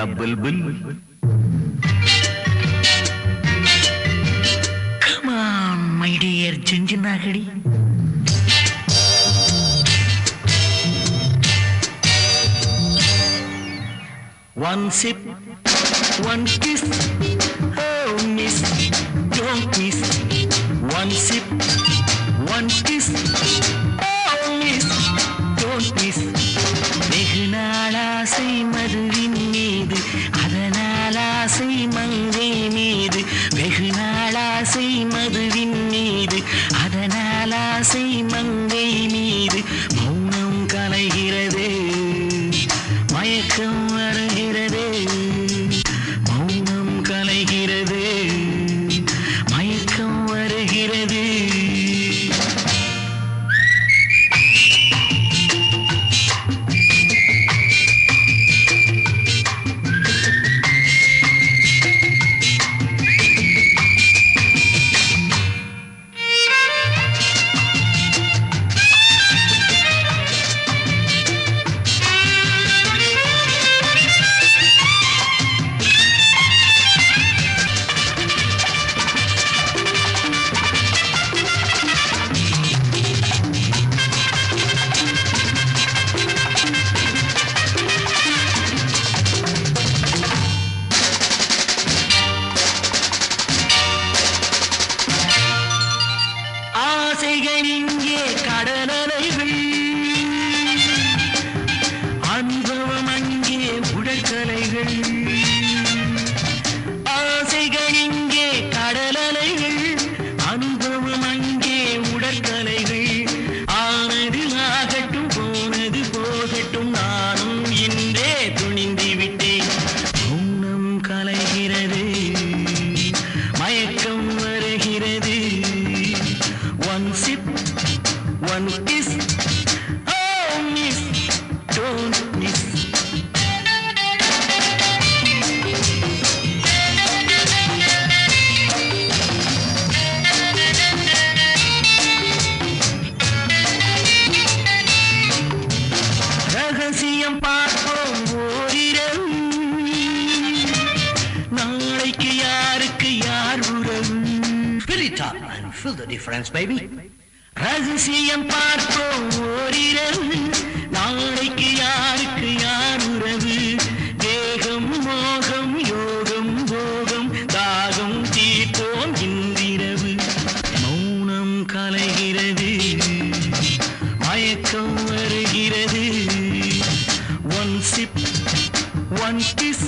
मेरा बुलबुल Come on my dear Junjunagadi One sip, one kiss Oh miss, don't miss One sip, one kiss Oh miss, don't miss வெகு நாளாசை மதுவின் மீது அதனால் ஆசை மங்கை மீது வெகு நாளாசை மதுவின் மீது அதனால் ஆசை மங்கை மீது மௌனம் கலைகிறது மயக்கம் வருகிறது மௌனம் கலைகிறது மயக்கம் வருகிறது ஆசைகள் இங்கே கடலலைகள் அனுபவம் அங்கே உடற்கலைகள் ஆசைகள் இங்கே கடலலைகள் அனுபவம் அங்கே உடற்கலைகள் ஆனது ஆகட்டும் போனது போகட்டும் நானும் இன்றே துணிந்து விட்டேன் மௌனம் கலைகிறது மயக்கம் வருகிறது One sip, one kiss, oh miss, don't miss. ரகசியம் பார்ப்போம் ஓரிரவு நாளைக்கு யாருக்கு யார் உறவு Fill it up and fill the difference, baby. ரகசியம் பார்ப்போம் ஓரிரவு நாளைக்கு யாருக்கு யார் உறவு தேகம் மோகம் யோகம் போகம் தாகம் தீர்ப்போம் இன்றிரவு மௌனம் கலைகிறது மயக்கம் வருகிறது One sip, one kiss